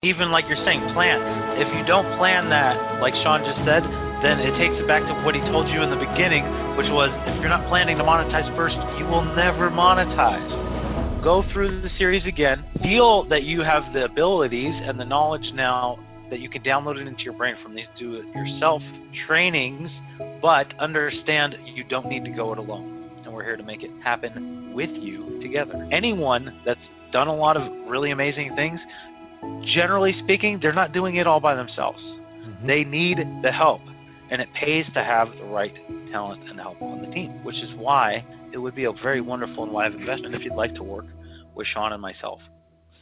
Even like you're saying, plan. If you don't plan that, like Sean just said, then it takes it back to what he told you in the beginning, which was if you're not planning to monetize first, you will never monetize. Go through the series again. Feel that you have the abilities and the knowledge now that you can download it into your brain from these do-it-yourself trainings, but understand you don't need to go it alone. And we're here to make it happen with you together. Anyone that's done a lot of really amazing things, generally speaking, they're not doing it all by themselves. They need the help, and it pays to have the right talent and help on the team, which is why it would be a very wonderful and wise investment if you'd like to work with Sean and myself.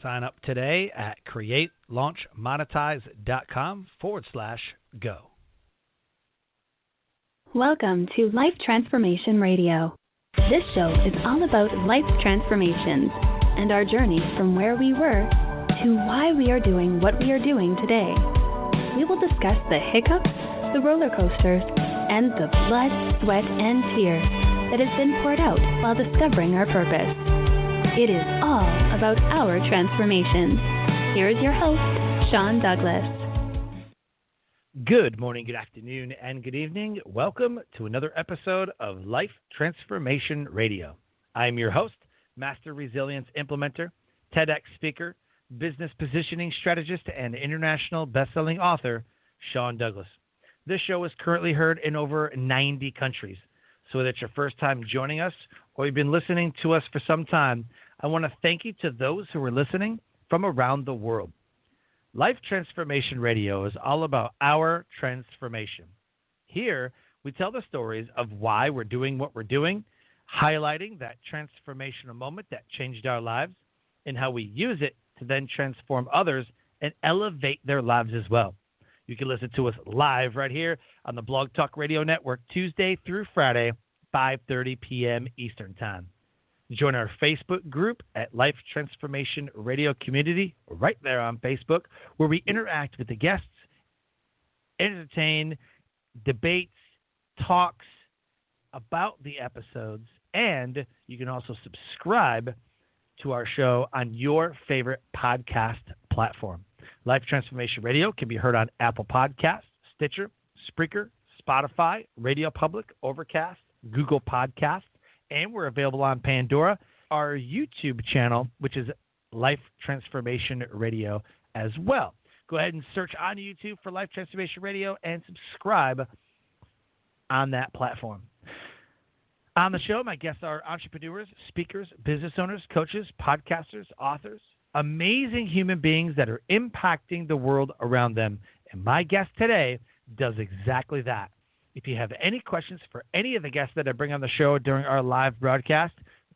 Sign up today at createlaunchmonetize.com/go. Welcome to Life Transformation Radio. This show is all about life transformations and our journey from where we were to why we are doing what we are doing today. We will discuss the hiccups, the roller coasters, and the blood, sweat, and tears that has been poured out while discovering our purpose. It is all about our transformations. Here is your host, Sean Douglas. Good morning, good afternoon, and good evening. Welcome to another episode of Life Transformation Radio. I am your host, Master Resilience Implementer, TEDx speaker, business positioning strategist, and international best-selling author, Sean Douglas. This show is currently heard in over 90 countries. So whether it's your first time joining us or you've been listening to us for some time, I want to thank you to those who are listening from around the world. Life Transformation Radio is all about our transformation. Here, we tell the stories of why we're doing what we're doing, highlighting that transformational moment that changed our lives, and how we use it to then transform others and elevate their lives as well. You can listen to us live right here on the Blog Talk Radio Network, Tuesday through Friday, 5:30 p.m. Eastern Time. Join our Facebook group at Life Transformation Radio Community, right there on Facebook, where we interact with the guests, entertain, debates, talks about the episodes, and you can also subscribe to our show on your favorite podcast platform. Life Transformation Radio can be heard on Apple Podcasts, Stitcher, Spreaker, Spotify, Radio Public, Overcast, Google Podcasts, and we're available on Pandora, our YouTube channel, which is Life Transformation Radio as well. Go ahead and search on YouTube for Life Transformation Radio and subscribe on that platform. On the show, my guests are entrepreneurs, speakers, business owners, coaches, podcasters, authors, amazing human beings that are impacting the world around them. And my guest today does exactly that. If you have any questions for any of the guests that I bring on the show during our live broadcast,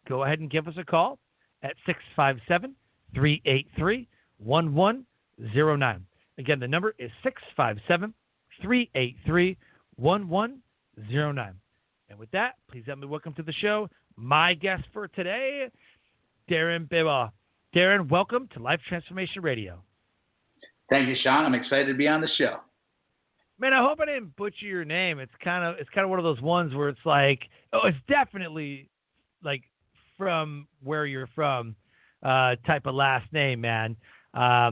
go ahead and give us a call at 657-383-1109. Again, the number is 657-383-1109. And with that, please let me welcome to the show my guest for today, Darin Bibeau. Darin, welcome to Life Transformation Radio. Thank you, Sean. I'm excited to be on the show. Man, I hope I didn't butcher your name. It's kind of one of those ones where it's like, oh, it's definitely like from where you're from type of last name, man. I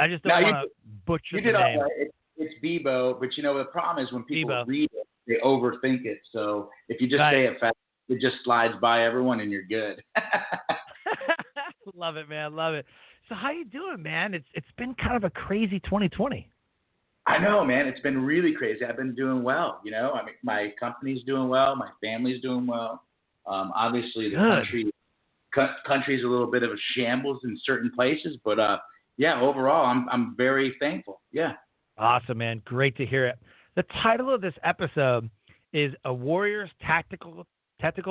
just don't want to butcher the name. Right. It's Bibeau, but the problem is when people read it, they overthink it. So if you just say it fast, it just slides by everyone and you're good. Love it, man. Love it. So how you doing, man? It's been kind of a crazy 2020. I know, man. It's been really crazy. I've been doing well. My company's doing well. My family's doing well. Obviously, the country's a little bit of a shambles in certain places, but overall, I'm very thankful. Yeah. Awesome, man. Great to hear it. The title of this episode is A Warrior's Tactical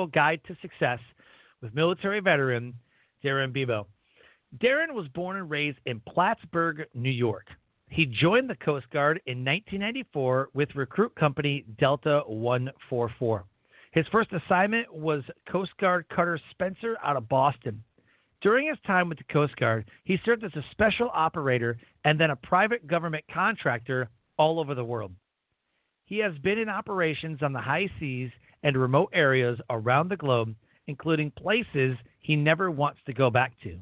Guide to Success with military veteran Darin Bibeau. Darin was born and raised in Plattsburg, New York. He joined the Coast Guard in 1994 with recruit company Delta 144. His first assignment was Coast Guard Cutter Spencer out of Boston. During his time with the Coast Guard, he served as a special operator and then a private government contractor all over the world. He has been in operations on the high seas and remote areas around the globe, including places he never wants to go back to.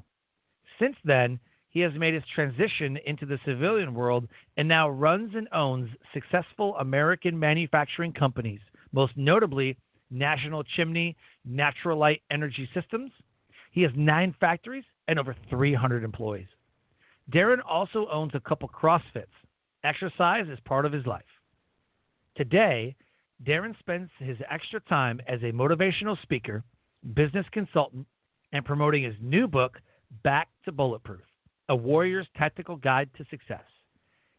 Since then, he he has made his transition into the civilian world and now runs and owns successful American manufacturing companies, most notably National Chimney Natural Light Energy Systems. He has 9 factories and over 300 employees. Darin also owns a couple Crossfits. Exercise is part of his life. Today, Darin spends his extra time as a motivational speaker, business consultant, and promoting his new book, Back to Bulletproof, A Warrior's Tactical Guide to Success.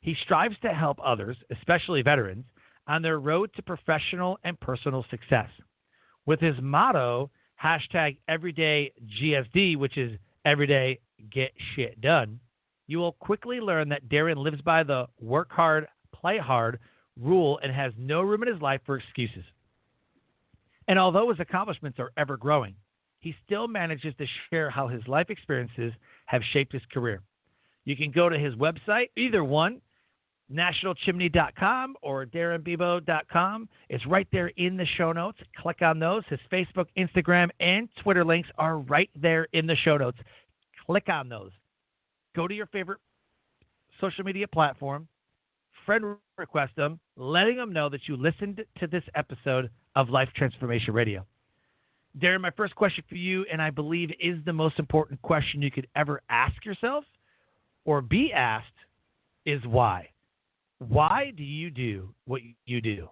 He strives to help others, especially veterans, on their road to professional and personal success. With his motto, #EverydayGSD, which is Everyday Get Shit Done, you will quickly learn that Darin lives by the work hard, play hard rule and has no room in his life for excuses. And although his accomplishments are ever growing, he still manages to share how his life experiences have shaped his career. You can go to his website, either one, nationalchimney.com or darinbibeau.com. It's right there in the show notes. Click on those. His Facebook, Instagram, and Twitter links are right there in the show notes. Click on those. Go to your favorite social media platform, friend request them, letting them know that you listened to this episode of Life Transformation Radio. Darin, my first question for you, and I believe is the most important question you could ever ask yourself or be asked, is why? Why do you do what you do?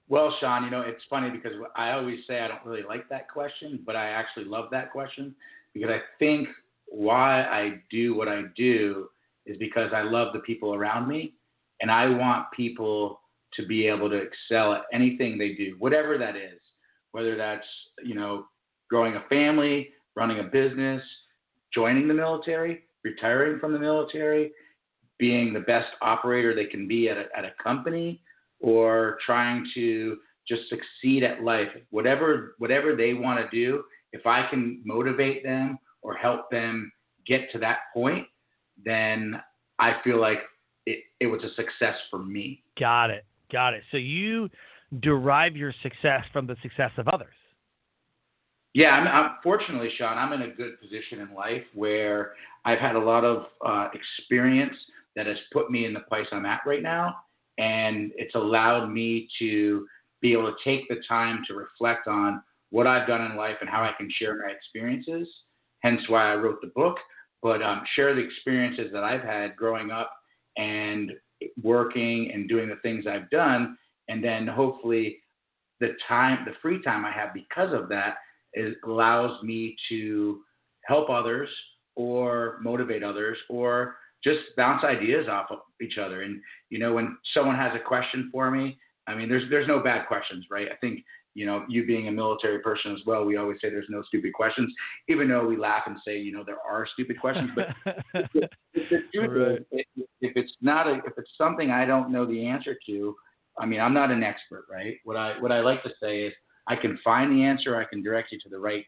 Well, Sean, it's funny because I always say I don't really like that question, but I actually love that question because I think why I do what I do is because I love the people around me, and I want people to be able to excel at anything they do, whatever that is, whether that's, growing a family, running a business, joining the military, retiring from the military, being the best operator they can be at a company, or trying to just succeed at life. Whatever they want to do, if I can motivate them or help them get to that point, then I feel like it was a success for me. Got it. So you derive your success from the success of others. Yeah, I'm fortunately, Sean, I'm in a good position in life where I've had a lot of experience that has put me in the place I'm at right now, and it's allowed me to be able to take the time to reflect on what I've done in life and how I can share my experiences, hence why I wrote the book, but share the experiences that I've had growing up and working and doing the things I've done, and then hopefully the free time I have because of that allows me to help others or motivate others or just bounce ideas off of each other. And, when someone has a question for me, I mean, there's no bad questions, right? I think, you being a military person as well, we always say there's no stupid questions, even though we laugh and say, there are stupid questions. But if it's something I don't know the answer to, I mean, I'm not an expert, right? What I like to say is I can find the answer, I can direct you to the right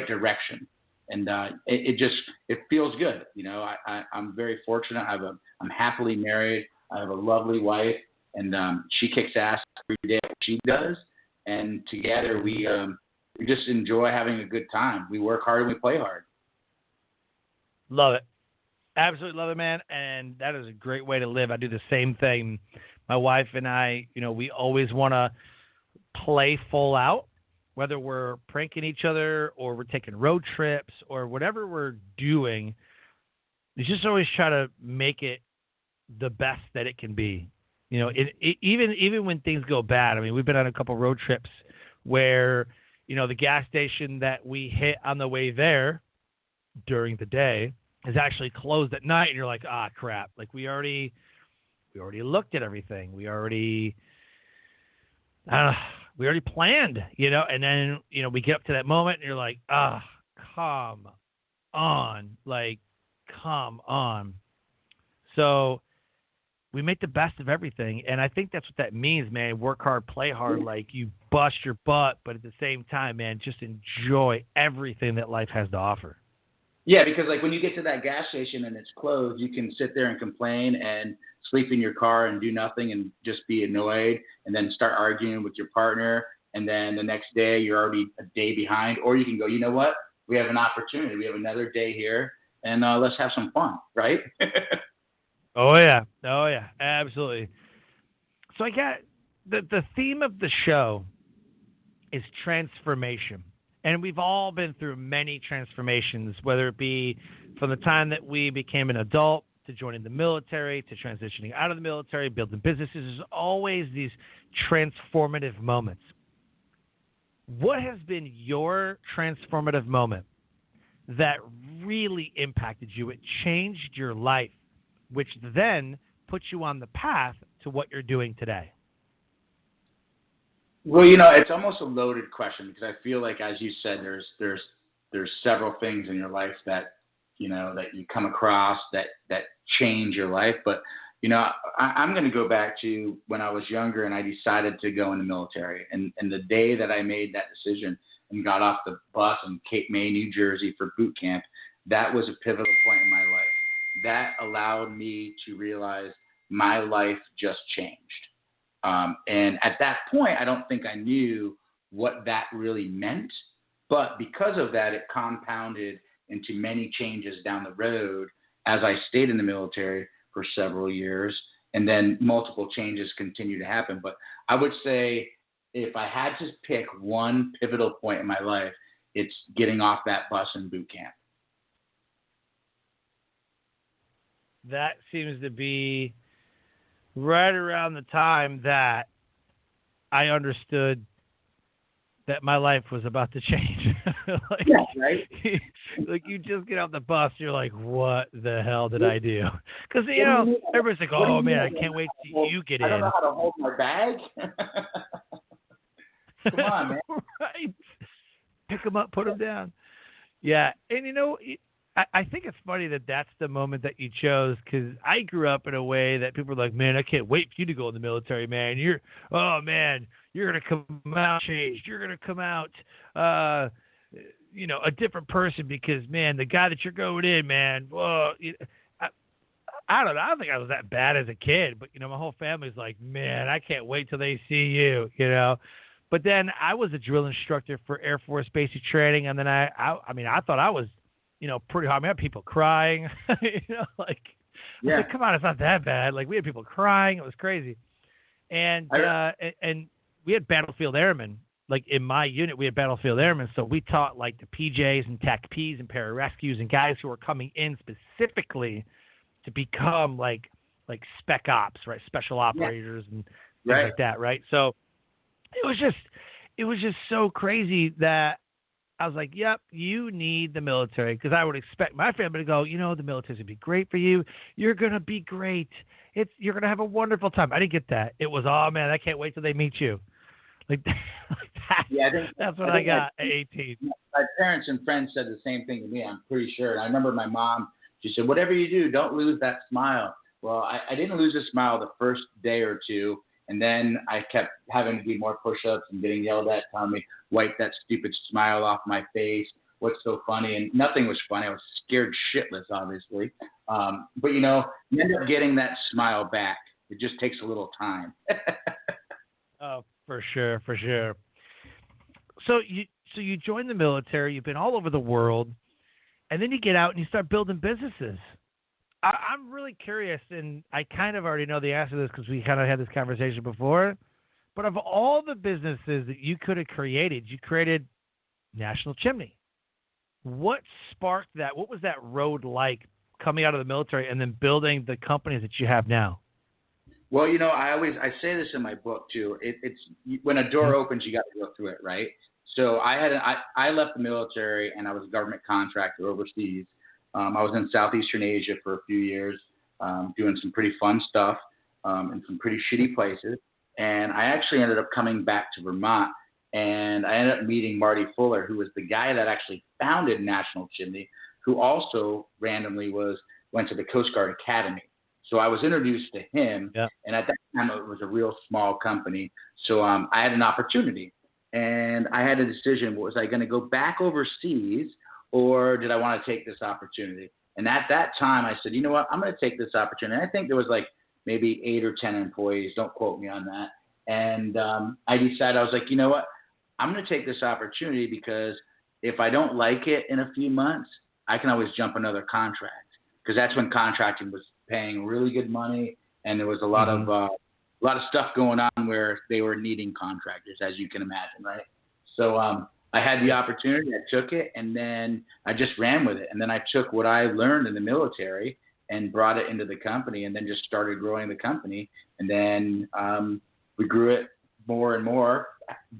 direction. And it feels good. I'm very fortunate. I'm happily married. I have a lovely wife, and she kicks ass every day at what she does. And together we just enjoy having a good time. We work hard and we play hard. Love it. Absolutely love it, man. And that is a great way to live. I do the same thing. My wife and I, we always want to play full out, whether we're pranking each other or we're taking road trips or whatever we're doing. We just always try to make it the best that it can be. Even when things go bad. I mean, we've been on a couple road trips where, the gas station that we hit on the way there during the day is actually closed at night, and you're like, crap. Like we already looked at everything. We already planned, and then, we get up to that moment and you're like, come on. So we make the best of everything. And I think that's what that means, man. Work hard, play hard. Like you bust your butt, but at the same time, man, just enjoy everything that life has to offer. Yeah, because like when you get to that gas station and it's closed, you can sit there and complain and sleep in your car and do nothing and just be annoyed and then start arguing with your partner. And then the next day you're already a day behind. Or you can go, you know what? We have an opportunity. We have another day here. and let's have some fun, right? Oh yeah, absolutely. So I got the theme of the show is transformation. And we've all been through many transformations, whether it be from the time that we became an adult to joining the military, to transitioning out of the military, building businesses. There's always these transformative moments. What has been your transformative moment that really impacted you? It changed your life, which then puts you on the path to what you're doing today. Well, you know, it's almost a loaded question because I feel like, as you said, there's several things in your life that, you know, that you come across that change your life. But, you know, I'm going to go back to when I was younger and I decided to go in the military. And the day that I made that decision and got off the bus in Cape May, New Jersey for boot camp, that was a pivotal point in my life. That allowed me to realize my life just changed. And at that point, I don't think I knew what that really meant. But because of that, it compounded into many changes down the road as I stayed in the military for several years. And then multiple changes continue to happen. But I would say if I had to pick one pivotal point in my life, it's getting off that bus in boot camp. That seems to be right around the time that I understood that my life was about to change. Like, yeah, right? Like you just get off the bus, you're like, what the hell did I do? Because, you know, everybody's like, oh, man, I can't wait till you get in. I don't know how to hold my bag. Come on, man. Right. Pick them up, put them down. Yeah, and, you know, I think it's funny that that's the moment that you chose, because I grew up in a way that people were like, man, I can't wait for you to go in the military, man. You're going to come out changed. You're going to come out, you know, a different person because, man, the guy that you're going in, man, well, I don't know. I don't think I was that bad as a kid, but, you know, my whole family's like, man, I can't wait till they see you, you know. But then I was a drill instructor for Air Force basic training, and then I thought I was, you know, pretty hard. I mean, I had people crying, you know, like, yeah. Like, come on, it's not that bad. Like, we had people crying. It was crazy. And we had battlefield airmen. Like, in my unit, we had battlefield airmen. So we taught, like, the PJs and TAC-Ps and pararescues and guys who were coming in specifically to become, like spec ops, right, special operators and things like that, right? So it was just so crazy that I was like, yep, you need the military, because I would expect my family to go, you know, the military's going to be great for you. You're going to be great. You're going to have a wonderful time. I didn't get that. It was, oh, man, I can't wait till they meet you. Like that, yeah, that's what I got at 18. My parents and friends said the same thing to me, I'm pretty sure. And I remember my mom, she said, whatever you do, don't lose that smile. Well, I didn't lose a smile the first day or two. And then I kept having to do more push-ups and getting yelled at, telling me, wipe that stupid smile off my face. What's so funny? And nothing was funny. I was scared shitless, obviously. But, you know, you end up getting that smile back. It just takes a little time. Oh, for sure. So you join the military. You've been all over the world. And then you get out and you start building businesses. I'm really curious, and I kind of already know the answer to this because we kind of had this conversation before, but of all the businesses that you could have created, you created National Chimney. What sparked that? What was that road like coming out of the military and then building the companies that you have now? Well, you know, I say this in my book too. It's when a door opens, you got to go through it, right? So I left the military and I was a government contractor overseas. I was in Southeastern Asia for a few years, doing some pretty fun stuff in some pretty shitty places. And I actually ended up coming back to Vermont, and I ended up meeting Marty Fuller, who was the guy that actually founded National Chimney, who also randomly went to the Coast Guard Academy. So I was introduced to him, and at that time it was a real small company. So I had an opportunity, and I had a decision. Was I going to go back overseas, or did I want to take this opportunity? And at that time, I said, you know what, I'm going to take this opportunity. And I think there was like maybe 8 or 10 employees. Don't quote me on that. And I decided, I was like, you know what, I'm going to take this opportunity because if I don't like it in a few months, I can always jump another contract, because that's when contracting was paying really good money, and there was a lot of stuff going on where they were needing contractors, as you can imagine, right? So I had the opportunity, I took it, and then I just ran with it. And then I took what I learned in the military and brought it into the company, and then just started growing the company. And then we grew it more and more,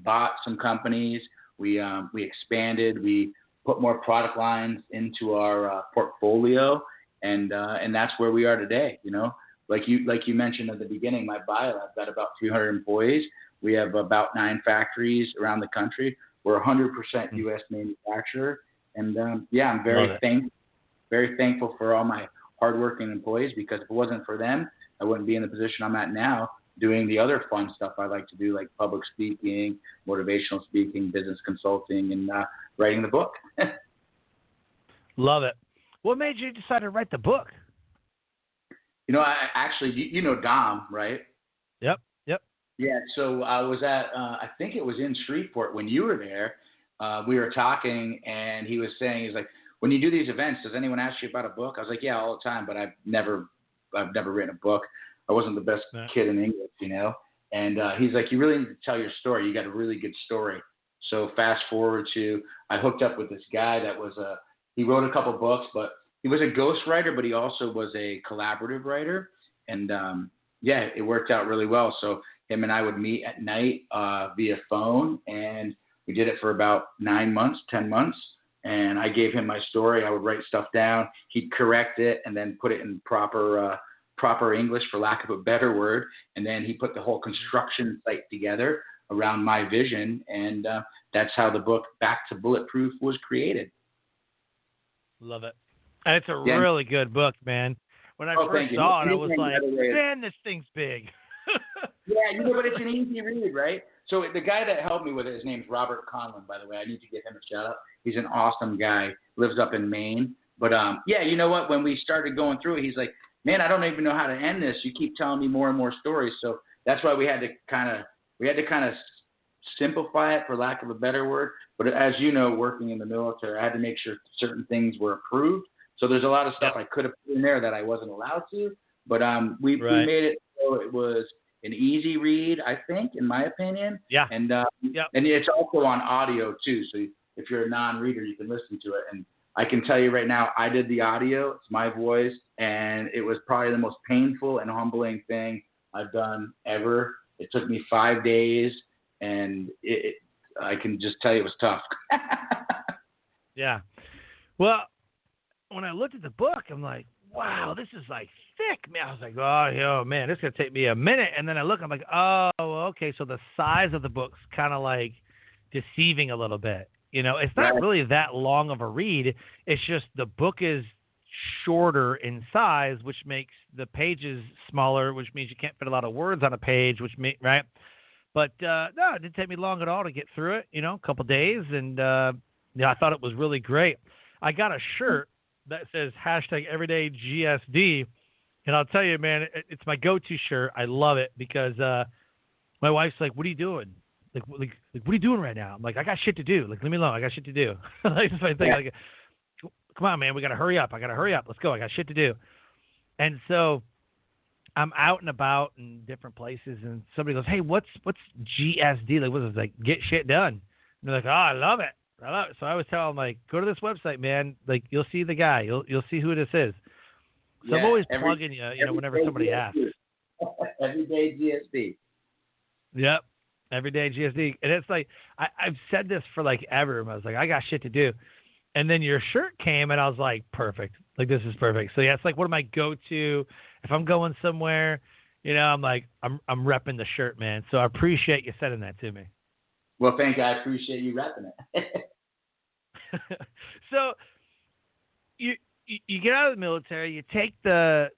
bought some companies, we expanded, we put more product lines into our portfolio, and that's where we are today. You know, like you mentioned at the beginning, my bio, I've got about 300 employees. We have about 9 factories around the country. We're 100% U.S. manufacturer, and I'm very thankful for all my hardworking employees, because if it wasn't for them, I wouldn't be in the position I'm at now, doing the other fun stuff I like to do, like public speaking, motivational speaking, business consulting, and writing the book. Love it. What made you decide to write the book? You know, I actually, you know Dom, right? Yep. Yeah, so I was at, I think it was in Shreveport when you were there. We were talking, and he was saying, he's like, when you do these events, does anyone ask you about a book? I was like, yeah, all the time, but I've never written a book. I wasn't the best kid in English, you know. And he's like, you really need to tell your story. You got a really good story. So fast forward to, I hooked up with this guy that was he wrote a couple books, but he was a ghostwriter, but he also was a collaborative writer. And it worked out really well. So him and I would meet at night via phone, and we did it for about 9 months, 10 months. And I gave him my story. I would write stuff down. He'd correct it and then put it in proper English, for lack of a better word. And then he put the whole construction site together around my vision. And that's how the book Back to Bulletproof was created. Love it. And it's a really good book, man. When I first saw it, I was like, man, this thing's big. Yeah, but it's an easy read, right? So the guy that helped me with it, his name's Robert Conlon, by the way. I need to give him a shout out. He's an awesome guy, lives up in Maine. But you know what? When we started going through it, he's like, man, I don't even know how to end this. You keep telling me more and more stories. So that's why we had to kind of simplify it, for lack of a better word. But as you know, working in the military, I had to make sure certain things were approved. So there's a lot of stuff I could have put in there that I wasn't allowed to. But we made it so it was an easy read, I think, in my opinion. Yeah. And and it's also on audio too. So if you're a non-reader, you can listen to it. And I can tell you right now, I did the audio. It's my voice, and it was probably the most painful and humbling thing I've done ever. It took me 5 days, and I can just tell you it was tough. Yeah. Well, when I looked at the book, I'm like, wow, this is like thick, man. I was like, man, this is going to take me a minute. And then I look, I'm like, oh, okay. So the size of the book's kind of like deceiving a little bit. You know, it's not really that long of a read. It's just the book is shorter in size, which makes the pages smaller, which means you can't fit a lot of words on a page, right? But no, it didn't take me long at all to get through it, a couple of days. And I thought it was really great. I got a shirt that says #EverydayGSD. And I'll tell you, man, it's my go-to shirt. I love it because my wife's like, what are you doing? Like, what are you doing right now? I'm like, I got shit to do. Like, leave me alone. I got shit to do. That's my thing. Like, come on, man. We got to hurry up. Let's go. I got shit to do. And so I'm out and about in different places, and somebody goes, hey, what's GSD? Like, what's it? Like, get shit done. And they're like, oh, I love it. So I always tell them, like, go to this website, man. Like, you'll see the guy. You'll see who this is. So I'm always plugging you, whenever somebody asks. Everyday GSD. Yep. Everyday GSD. And it's like, I've said this for like ever. I was like, I got shit to do. And then your shirt came and I was like, perfect. Like, this is perfect. So yeah, it's like one of my go-to, if I'm going somewhere, I'm like, I'm repping the shirt, man. So I appreciate you sending that to me. Well, thank you. I appreciate you repping it. So you get out of the military, you take the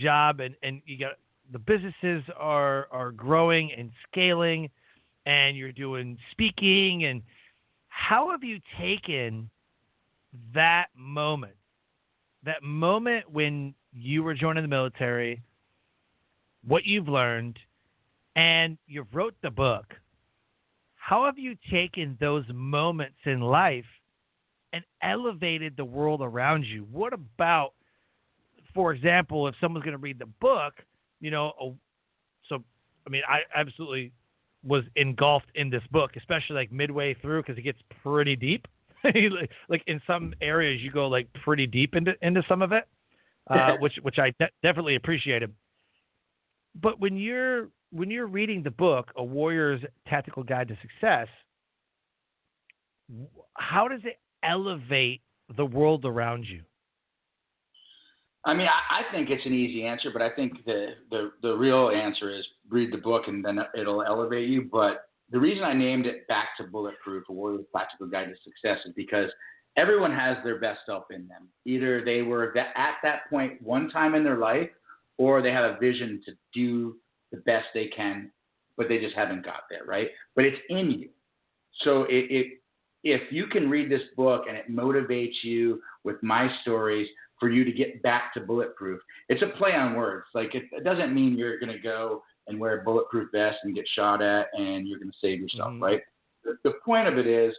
job, and you got the businesses are growing and scaling, and you're doing speaking. And how have you taken that moment when you were joining the military, what you've learned, and you wrote the book? How have you taken those moments in life and elevated the world around you. What about, for example, if someone's going to read the book, I absolutely was engulfed in this book, especially like midway through, because it gets pretty deep. Like in some areas, you go like pretty deep into some of it, which I definitely appreciated. But when you're reading the book, A Warrior's Tactical Guide to Success, how does it elevate the world around you? I mean, I think it's an easy answer, but I think the real answer is read the book and then it'll elevate you. But the reason I named it back to Bulletproof, A Warrior's Tactical Guide to Success, is because everyone has their best self in them. Either they were at that point one time in their life, or they have a vision to do the best they can, but they just haven't got there, right? But it's in you. So if you can read this book and it motivates you with my stories for you to get back to Bulletproof, it's a play on words. Like it doesn't mean you're going to go and wear a bulletproof vest and get shot at and you're going to save yourself, right? The point of it is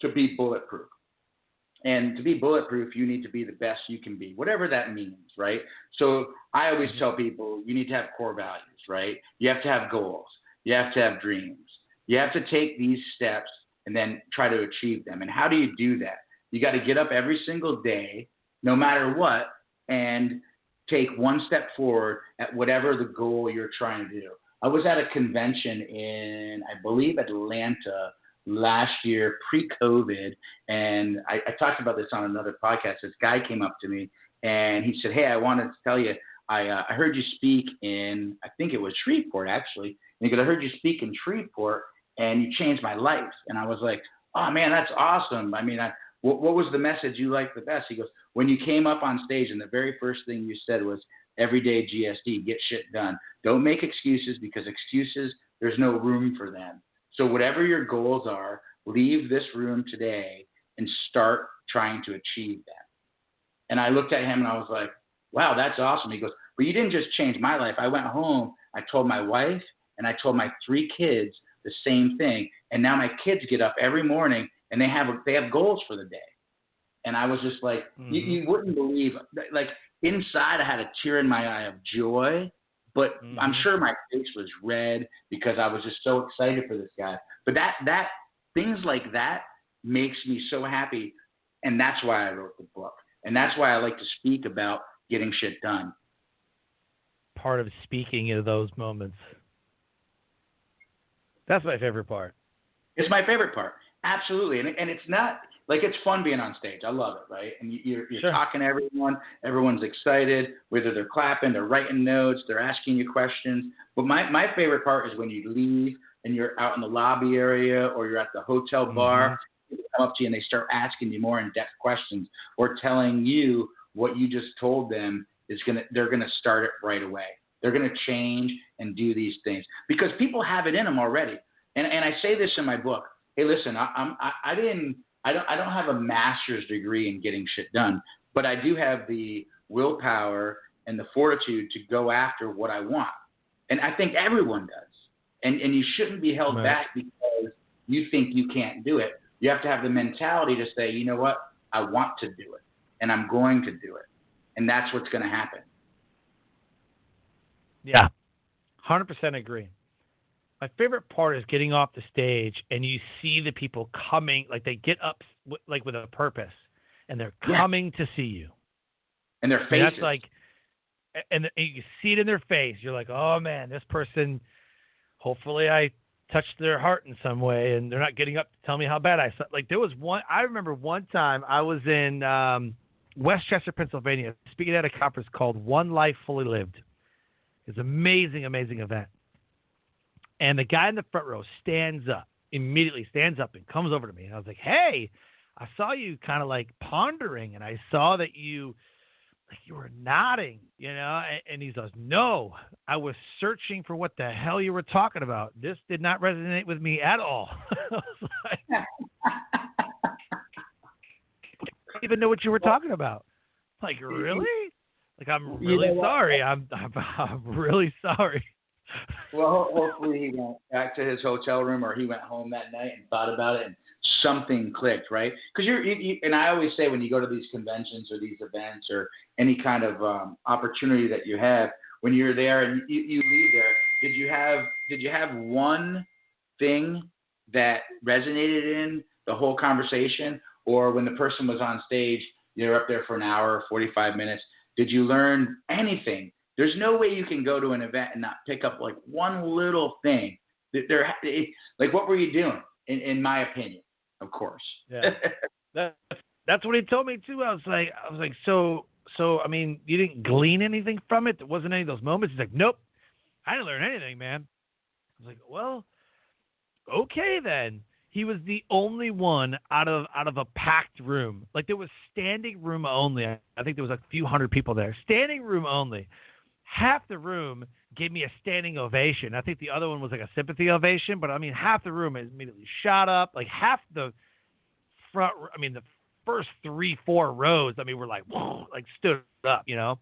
to be bulletproof. And to be bulletproof, you need to be the best you can be, whatever that means, right? So I always tell people you need to have core values, right? You have to have goals. You have to have dreams. You have to take these steps and then try to achieve them. And how do you do that? You got to get up every single day, no matter what, and take one step forward at whatever the goal you're trying to do. I was at a convention in, I believe, Atlanta last year, pre-COVID, and I talked about this on another podcast. This guy came up to me, and he said, hey, I wanted to tell you, I heard you speak in, I think it was Shreveport, actually. And he goes, I heard you speak in Shreveport, and you changed my life. And I was like, oh, man, that's awesome. I mean, what was the message you liked the best? He goes, when you came up on stage and the very first thing you said was, everyday GSD, get shit done. Don't make excuses, because excuses, there's no room for them. So whatever your goals are, leave this room today and start trying to achieve them. And I looked at him and I was like, wow, that's awesome. He goes, but you didn't just change my life. I went home, I told my wife, and I told my 3 kids the same thing. And now my kids get up every morning and they have goals for the day. And I was just like, you wouldn't believe, like inside I had a tear in my eye of joy, but I'm sure my face was red because I was just so excited for this guy. But that things like that makes me so happy. And that's why I wrote the book. And that's why I like to speak about getting shit done. Part of speaking of those moments. That's my favorite part. It's my favorite part. Absolutely. And it's not like, it's fun being on stage. I love it. Right. And you're sure. talking to everyone. Everyone's excited, whether they're clapping, they're writing notes, they're asking you questions. But my favorite part is when you leave and you're out in the lobby area or you're at the hotel bar, they come up to you and they start asking you more in-depth questions or telling you what you just told them they're going to start it right away. They're going to change and do these things because people have it in them already. And I say this in my book. Hey, listen, I don't have a master's degree in getting shit done, but I do have the willpower and the fortitude to go after what I want. And I think everyone does. And you shouldn't be held back because you think you can't do it. You have to have the mentality to say, you know what? I want to do it and I'm going to do it. And that's what's going to happen. Yeah, 100% agree. My favorite part is getting off the stage and you see the people coming, like they get up like with a purpose and they're coming to see you. And their faces. That's like, and you see it in their face. You're like, oh man, this person, hopefully I touched their heart in some way and they're not getting up to tell me how bad I slept. Like there was I remember one time I was in Westchester, Pennsylvania, speaking at a conference called One Life Fully Lived. It's an amazing, amazing event. And the guy in the front row immediately stands up and comes over to me. And I was like, hey, I saw you kind of like pondering and I saw that you were nodding, and he goes, no, I was searching for what the hell you were talking about. This did not resonate with me at all. I was like, I don't even know what you were talking about. Like, really? Like, I'm really sorry. I'm really sorry. Well, hopefully he went back to his hotel room or he went home that night and thought about it and something clicked, right? Because and I always say when you go to these conventions or these events or any kind of opportunity that you have, when you're there and you leave there, did you have one thing that resonated in the whole conversation, or when the person was on stage, you're up there for an hour, 45 minutes, did you learn anything? There's no way you can go to an event and not pick up like one little thing. Like, what were you doing? In my opinion, of course. Yeah, that's what he told me too. I was like, so I mean, you didn't glean anything from it? There wasn't any of those moments? He's like, nope, I didn't learn anything, man. I was like, well, okay then. He was the only one out of a packed room. Like, there was standing room only. I think there was a few hundred people there. Standing room only. Half the room gave me a standing ovation. I think the other one was like a sympathy ovation, but I mean, half the room immediately shot up. Like, half the front, I mean, the first 3-4 rows, I mean, were like, whoa, like stood up, you know?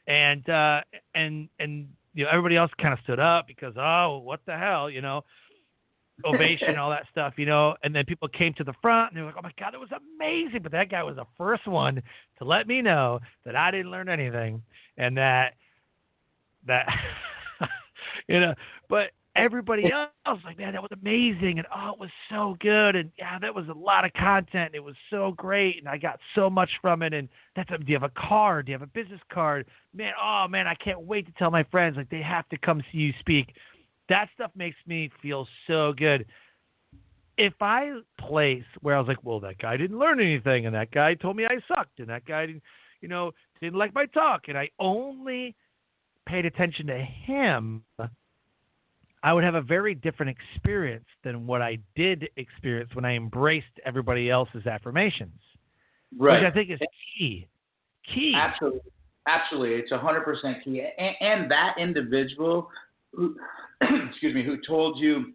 And you know, everybody else kind of stood up because, oh, what the hell, you know? Ovation, all that stuff, you know, and then people came to the front and they were like, oh my God, it was amazing. But that guy was the first one to let me know that I didn't learn anything and that, you know, but everybody else like, man, that was amazing. And oh, it was so good. And yeah, that was a lot of content. It was so great. And I got so much from it. And do you have a card? Do you have a business card? Man, oh man, I can't wait to tell my friends, like, they have to come see you speak. That stuff makes me feel so good. If I place where I was like, well, that guy didn't learn anything, and that guy told me I sucked, and that guy didn't like my talk, and I only paid attention to him, I would have a very different experience than what I did experience when I embraced everybody else's affirmations. Right. Which I think is key. Absolutely. It's 100% key. And that individual who, who told you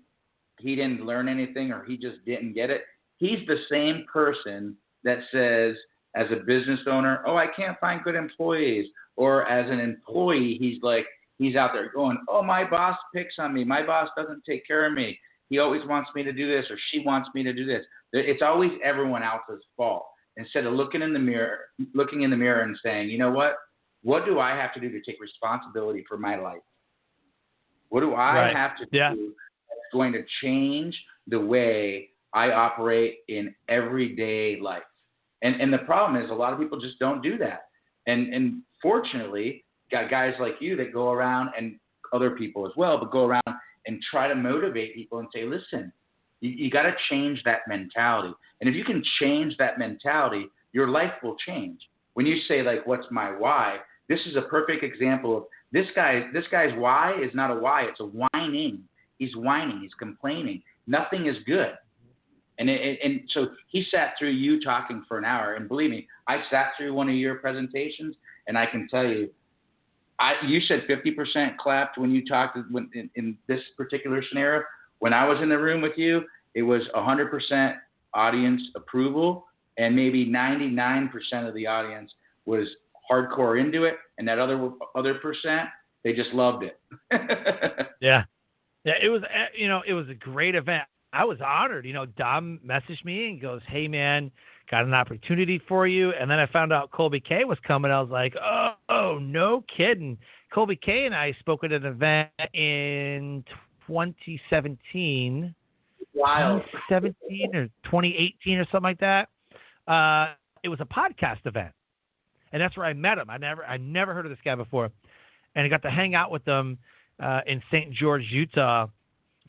he didn't learn anything or he just didn't get it, he's the same person that says, as a business owner, oh, I can't find good employees. Or as an employee, he's out there going, oh, my boss picks on me. My boss doesn't take care of me. He always wants me to do this, or she wants me to do this. It's always everyone else's fault. Instead of looking in the mirror and saying, you know what? What do I have to do to take responsibility for my life? What do I have to do that's going to change the way I operate in everyday life? And the problem is a lot of people just don't do that. And fortunately, got guys like you that go around, and other people as well, but go around and try to motivate people and say, listen, you got to change that mentality. And if you can change that mentality, your life will change. When you say, like, what's my why? This is a perfect example of this guy's why is not a why. It's a whining. He's whining. He's complaining. Nothing is good. And so he sat through you talking for an hour. And believe me, I sat through one of your presentations, and I can tell you, you said 50% clapped when you talked in this particular scenario. When I was in the room with you, it was 100% audience approval, and maybe 99% of the audience was hardcore into it, and that other percent, they just loved it. Yeah, it was, it was a great event. I was honored. Dom messaged me and goes, hey man, got an opportunity for you. And then I found out Colby K was coming. I was like, oh, no kidding. Colby K and I spoke at an event in 2017. Wow. 2017 or 2018 or something like that. It was a podcast event. And that's where I met him. I never heard of this guy before. And I got to hang out with them in St. George, Utah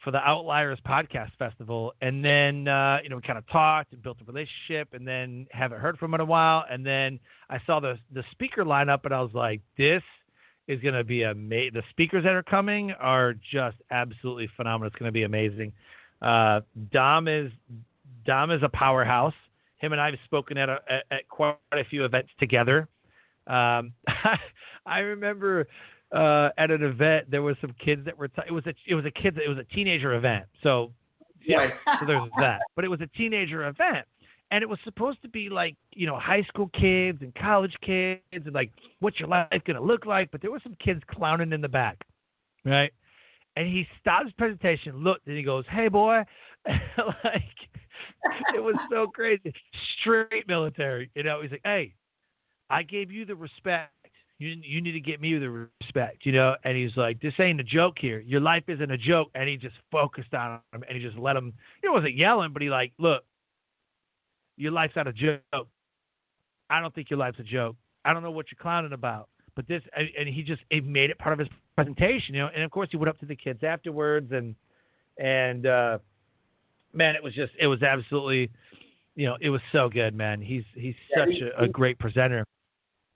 for the Outliers Podcast Festival. And then, we kind of talked and built a relationship, and then haven't heard from him in a while. And then I saw the speaker lineup, and I was like, this is going to be amazing. The speakers that are coming are just absolutely phenomenal. It's going to be amazing. Dom is a powerhouse. Him and I have spoken at quite a few events together. I remember at an event there was some kids that were. It was a teenager event. So yeah, so there's that. But it was a teenager event, and it was supposed to be like high school kids and college kids and like what's your life gonna look like. But there were some kids clowning in the back, right? And he stopped his presentation, looked, and he goes, hey, boy, Like, it was so crazy. Straight military. You know, he's like, hey, I gave you the respect. You need to get me the respect, you know? And he's like, this ain't a joke here. Your life isn't a joke. And he just focused on him, and he just let him, he wasn't yelling, but he like, look, your life's not a joke. I don't think your life's a joke. I don't know what you're clowning about. But this, and he made it part of his presentation, you know? And of course he went up to the kids afterwards, and man, it was absolutely, you know, it was so good, man. He's such a great presenter.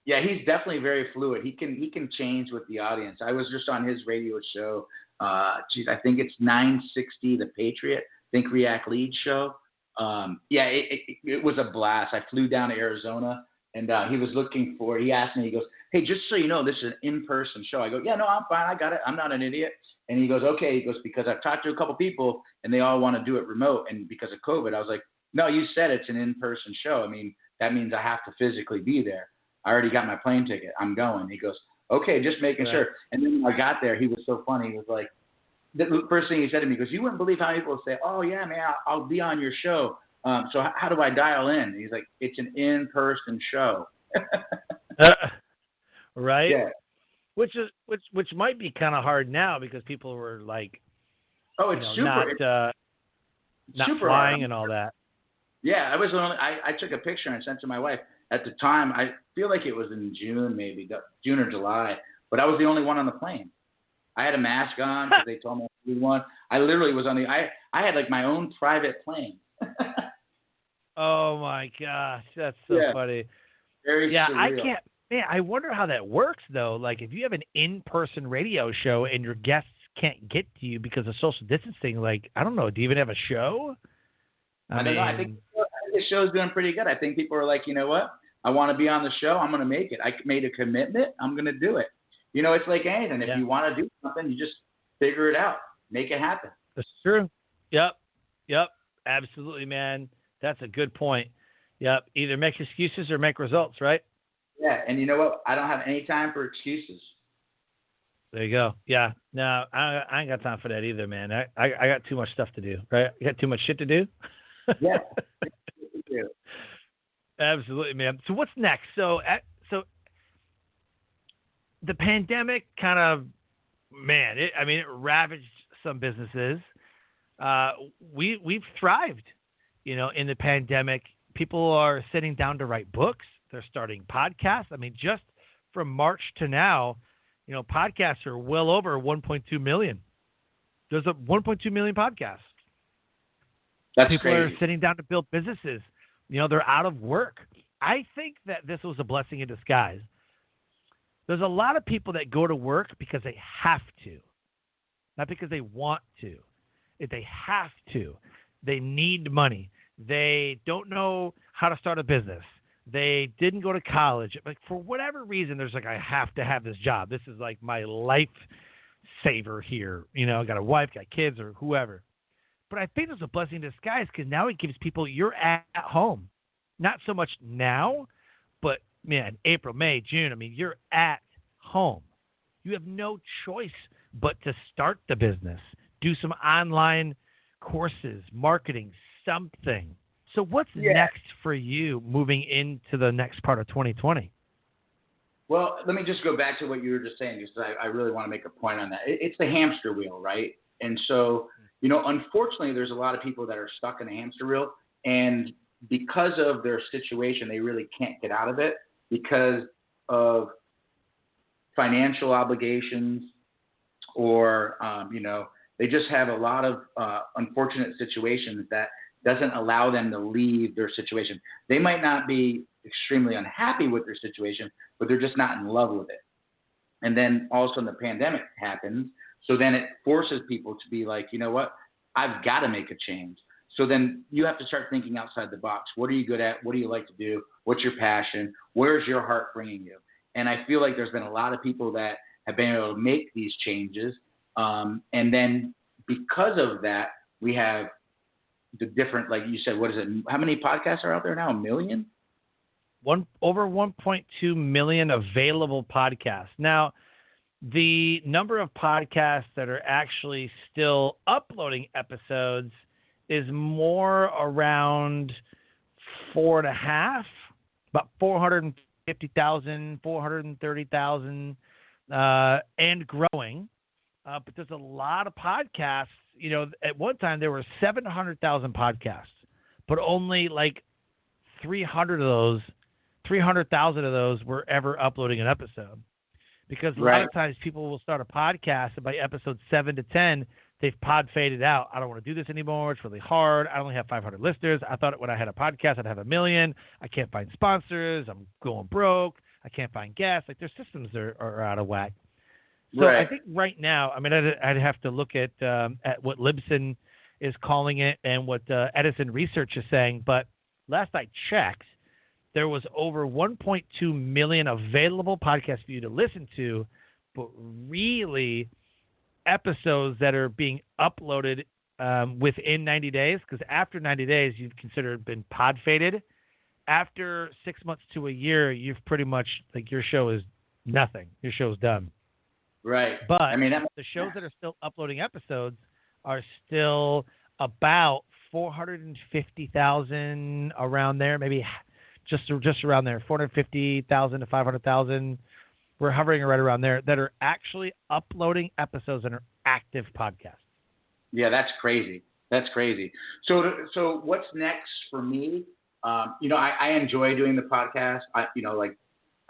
Yeah, he's definitely very fluid. He can change with the audience. I was just on his radio show. I think it's 960 The Patriot, Think React Lead show. It was a blast. I flew down to Arizona, and he asked me, he goes, hey, just so you know, this is an in-person show. I go, yeah, no, I'm fine. I got it. I'm not an idiot. And he goes, okay. He goes, because I've talked to a couple people, and they all want to do it remote. And because of COVID, I was like, no, you said it's an in-person show. I mean, that means I have to physically be there. I already got my plane ticket. I'm going. He goes, okay, just making sure. And then when I got there, he was so funny. He was like, the first thing he said to me, he goes, you wouldn't believe how people say, oh, yeah, man, I'll be on your show. So how do I dial in? And he's like, it's an in-person show. Right? Yeah. Which might be kind of hard now because people were like, it's not super flying hard. And all that. Yeah, I took a picture and sent it to my wife. At the time, I feel like it was in June, maybe June or July, but I was the only one on the plane. I had a mask on because they told me to be one. I literally was I had like my own private plane. Oh my gosh, that's so funny. Very surreal. I wonder how that works though. Like if you have an in-person radio show and your guests can't get to you because of social distancing, like, I don't know, do you even have a show? I don't know. I think the show's doing pretty good. I think people are like, you know what? I want to be on the show. I'm going to make it. I made a commitment. I'm going to do it. You know, it's like anything. If you want to do something, you just figure it out. Make it happen. That's true. Yep. Absolutely, man. That's a good point. Yep. Either make excuses or make results, right? Yeah. And you know what? I don't have any time for excuses. There you go. Yeah. No, I ain't got time for that either, man. I got too much stuff to do, right? I got too much shit to do. Yeah. Absolutely, man. So what's next? So the pandemic kind of, man, it ravaged some businesses. We've thrived, you know, in the pandemic. People are sitting down to write books. They're starting podcasts. I mean, just from March to now, you know, podcasts are well over 1.2 million. There's a 1.2 million podcasts. That's People crazy. are sitting down to build businesses. You know, they're out of work. I think that this was a blessing in disguise. There's a lot of people that go to work because they have to, not because they want to. If they have to, they need money. They don't know how to start a business. They didn't go to college. Like, for whatever reason, there's like, I have to have this job. This is like my life saver here. You know, I got a wife, got kids, or whoever. But I think there's a blessing in disguise because now it gives people, you're at home. Not so much now, but man, April, May, June, I mean, you're at home. You have no choice but to start the business, do some online courses, marketing, something. So what's next for you moving into the next part of 2020? Well, let me just go back to what you were just saying, because I really want to make a point on that. It's the hamster wheel, right? And so, you know, unfortunately, there's a lot of people that are stuck in a hamster wheel, and because of their situation, they really can't get out of it because of financial obligations, or, you know, they just have a lot of unfortunate situations that doesn't allow them to leave their situation. They might not be extremely unhappy with their situation, but they're just not in love with it. And then all of a sudden the pandemic happens. So then it forces people to be like, you know what, I've got to make a change. So then you have to start thinking outside the box. What are you good at? What do you like to do? What's your passion? Where's your heart bringing you? And I feel like there's been a lot of people that have been able to make these changes. And then because of that, we have the different, like you said, what is it? How many podcasts are out there now? 1 million? Over 1.2 million available podcasts. Now, the number of podcasts that are actually still uploading episodes is more around 4.5, about 450,000, 430,000, and growing. But there's a lot of podcasts. You know, at one time there were 700,000 podcasts, but only like 300,000 of those were ever uploading an episode. Because a lot of times people will start a podcast, and by episode 7 to 10, they've pod faded out. I don't want to do this anymore. It's really hard. I only have 500 listeners. I thought when I had a podcast, I'd have 1 million. I can't find sponsors. I'm going broke. I can't find guests. Like, their systems are out of whack. So I think right now, I mean, I'd have to look at what Libsyn is calling it and what Edison Research is saying. But last I checked, there was over 1.2 million available podcasts for you to listen to, but really episodes that are being uploaded within 90 days, because after 90 days, you've considered been pod faded. After 6 months to a year, you've pretty much, like, your show is nothing. Your show's done. Right. But I mean, the shows that are still uploading episodes are still about 450,000 around there, maybe just around there, 450,000 to 500,000. We're hovering right around there that are actually uploading episodes and are active podcasts. Yeah, that's crazy. That's crazy. So what's next for me? You know, I enjoy doing the podcast. I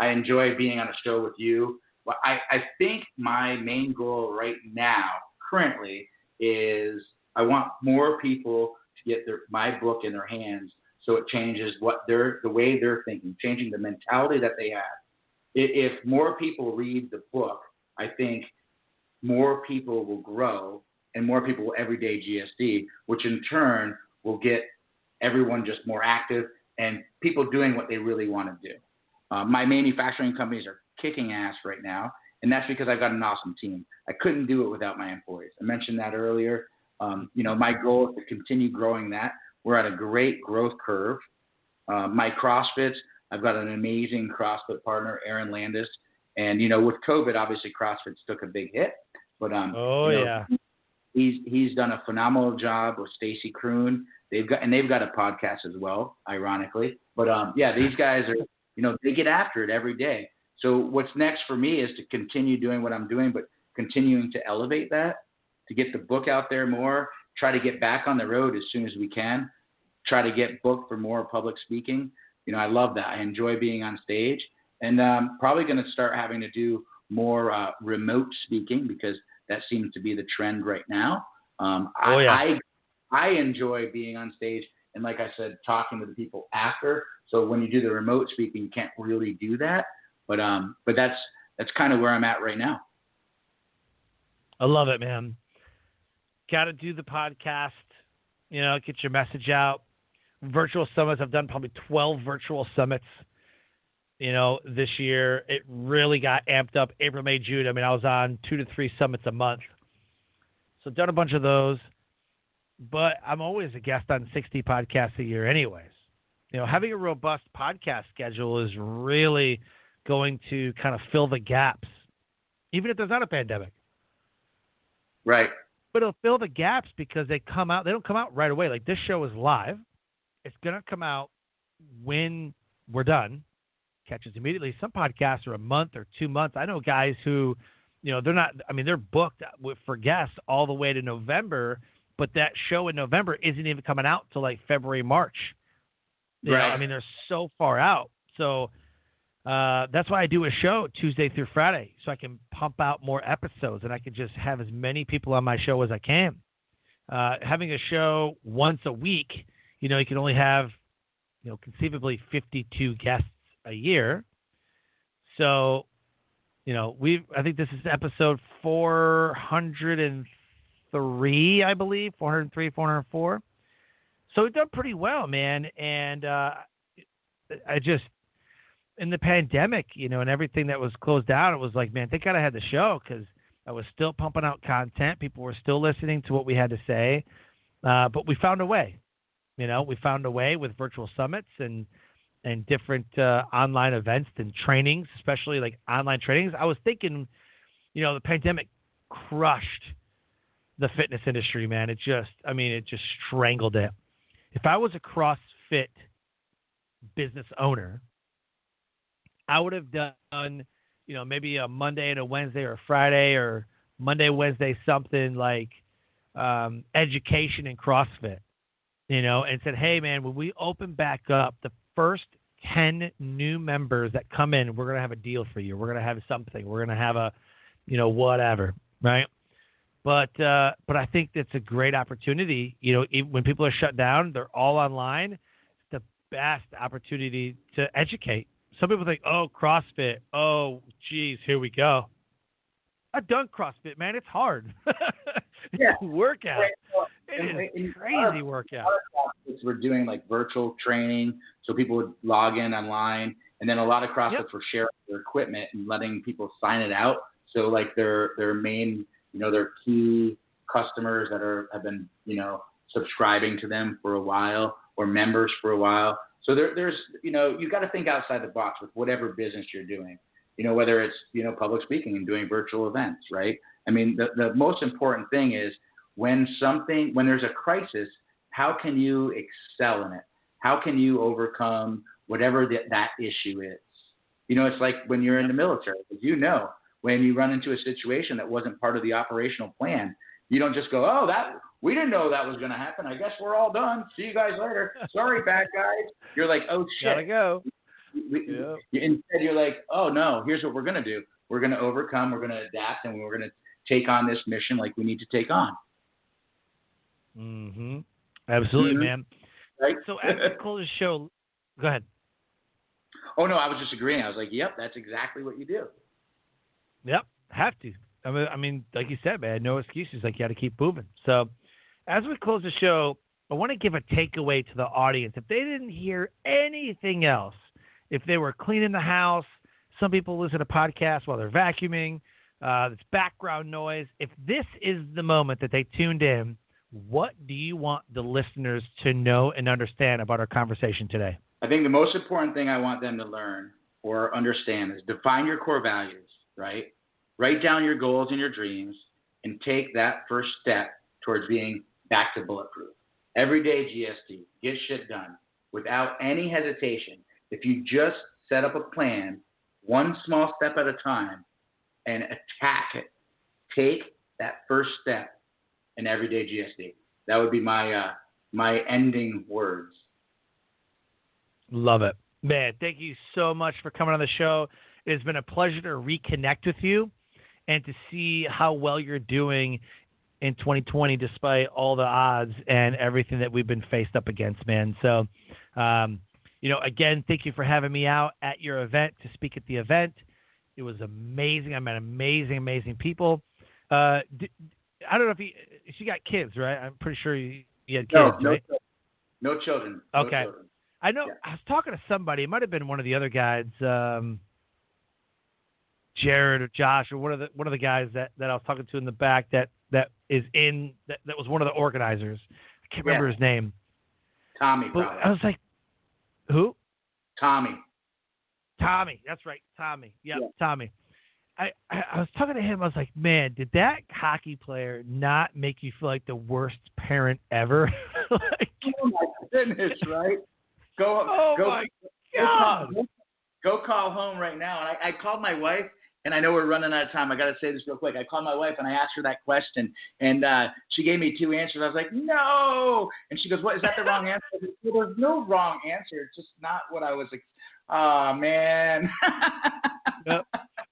enjoy being on a show with you. But I think my main goal right now, currently, is I want more people to get my book in their hands, so it changes the way they're thinking, changing the mentality that they have. If more people read the book, I think more people will grow and more people will everyday GSD, which in turn will get everyone just more active and people doing what they really want to do. My manufacturing companies are kicking ass right now, and that's because I've got an awesome team. I couldn't do it without my employees. I mentioned that earlier. You know, my goal is to continue growing that. We're at a great growth curve. My Crossfits, I've got an amazing CrossFit partner, Aaron Landis. And, you know, with COVID, obviously CrossFits took a big hit. But he's done a phenomenal job with Stacy Kroon. They've got a podcast as well, ironically. But these guys are, you know, they get after it every day. So what's next for me is to continue doing what I'm doing, but continuing to elevate that, to get the book out there more, try to get back on the road as soon as we can, try to get booked for more public speaking. You know, I love that. I enjoy being on stage, and probably going to start having to do more remote speaking, because that seems to be the trend right now. I enjoy being on stage and, like I said, talking to the people after. So when you do the remote speaking, you can't really do that. But that's kind of where I'm at right now. I love it, man. Got to do the podcast, you know, get your message out. Virtual summits. I've done probably 12 virtual summits, you know, this year. It really got amped up April, May, June. I mean, I was on 2 to 3 summits a month. So I've done a bunch of those, but I'm always a guest on 60 podcasts a year anyways. You know, having a robust podcast schedule is really going to kind of fill the gaps, even if there's not a pandemic. Right. But it'll fill the gaps because they don't come out right away. Like, this show is live. It's going to come out when we're done. Catches immediately. Some podcasts are a month or 2 months. I know guys who, you know, they're booked for guests all the way to November, but that show in November isn't even coming out till like February, March. You know, I mean, they're so far out. So that's why I do a show Tuesday through Friday, so I can pump out more episodes and I can just have as many people on my show as I can. Having a show once a week, you know, you can only have, you know, conceivably 52 guests a year. So, you know, I think this is episode 403, I believe, 403, 404. So we've done pretty well, man. And I just, in the pandemic, you know, and everything that was closed down, it was like, man, thank God I had the show, because I was still pumping out content. People were still listening to what we had to say. But we found a way. You know, we found a way with virtual summits and different online events and trainings, especially like online trainings. I was thinking, you know, the pandemic crushed the fitness industry, man. It just strangled it. If I was a CrossFit business owner, I would have done, maybe a Monday and a Wednesday or a Friday or Monday, Wednesday, something like education in CrossFit, and said, hey, man, when we open back up, the first 10 new members that come in, we're going to have a deal for you. We're going to have something. We're going to have a, whatever, right? But I think that's a great opportunity. When people are shut down, they're all online. It's the best opportunity to educate. Some people think, oh, CrossFit. Oh, geez, here we go. I've done CrossFit, man. It's hard. It's a workout. It is a crazy workout. We're doing like virtual training, so people would log in online, and then a lot of CrossFits were sharing their equipment and letting people sign it out. So like their main, their key customers that have been, subscribing to them for a while or members for a while. So there's, you've got to think outside the box with whatever business you're doing, whether it's, public speaking and doing virtual events, right? I mean, the most important thing is when there's a crisis, how can you excel in it? How can you overcome whatever that issue is? It's like when you're in the military, because when you run into a situation that wasn't part of the operational plan, you don't just go, oh, we didn't know that was going to happen. I guess we're all done. See you guys later. Sorry, bad guys. You're like, oh, shit. Gotta go. Instead, you're like, oh, no, here's what we're going to do. We're going to overcome. We're going to adapt, and we're going to take on this mission like we need to take on. Mm-hmm. Absolutely, man. Right? So after we close the show, go ahead. Oh, no, I was just agreeing. I was like, yep, that's exactly what you do. Yep, have to. I mean, like you said, man, no excuses. Like, you got to keep moving. So as we close the show, I want to give a takeaway to the audience. If they didn't hear anything else, if they were cleaning the house, some people listen to podcasts while they're vacuuming, it's background noise. If this is the moment that they tuned in, what do you want the listeners to know and understand about our conversation today? I think the most important thing I want them to learn or understand is define your core values, right? Write down your goals and your dreams and take that first step towards being back to Bulletproof. Everyday GSD, get shit done without any hesitation. If you just set up a plan, one small step at a time, and attack it, take that first step in everyday GSD. That would be my ending words. Love it. Man, thank you so much for coming on the show. It's been a pleasure to reconnect with you and to see how well you're doing in 2020 despite all the odds and everything that we've been faced up against, man. So, again, thank you for having me out at your event to speak at the event. It was amazing. I met amazing, amazing people. I don't know if she got kids, right? I'm pretty sure you had kids, right? No children. Okay. No children. I know. Yeah. I was talking to somebody. It might have been one of the other guys, Jared or Josh, or one of the guys that I was talking to in the back that was one of the organizers. I can't remember his name. Tommy. But I was like, who? Tommy. That's right. Tommy. Yep, yeah. Tommy. I was talking to him. I was like, man, did that hockey player not make you feel like the worst parent ever? Oh my goodness, right? Go call home right now. And I called my wife, and I know we're running out of time. I got to say this real quick. I called my wife, and I asked her that question, and she gave me two answers. I was like, no. And she goes, what, is that the wrong answer? I said, well, there's no wrong answer. It's just not what I was oh, man. Yep.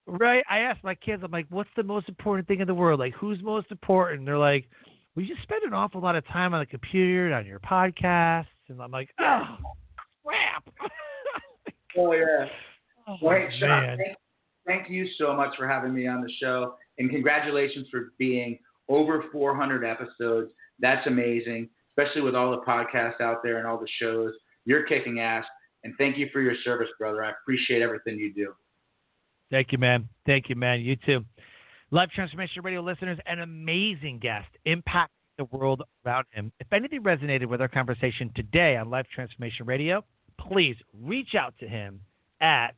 Right. I asked my kids, I'm like, what's the most important thing in the world? Like, who's most important? And they're like, well, you spend an awful lot of time on the computer and on your podcasts. And I'm like, oh, crap. Oh, yeah. Oh, well, hey, Sean, man. thank you so much for having me on the show. And congratulations for being over 400 episodes. That's amazing, especially with all the podcasts out there and all the shows. You're kicking ass. And thank you for your service, brother. I appreciate everything you do. Thank you, man. Thank you, man. You too. Life Transformation Radio listeners, an amazing guest, impacting the world around him. If anything resonated with our conversation today on Life Transformation Radio, please reach out to him at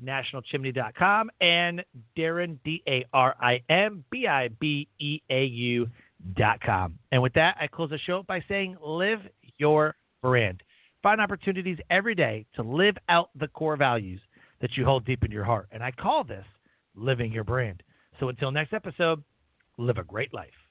nationalchimney.com and Darin, DarinBibeau.com. com. And with that, I close the show by saying live your brand. Find opportunities every day to live out the core values that you hold deep in your heart. And I call this living your brand. So until next episode, live a great life.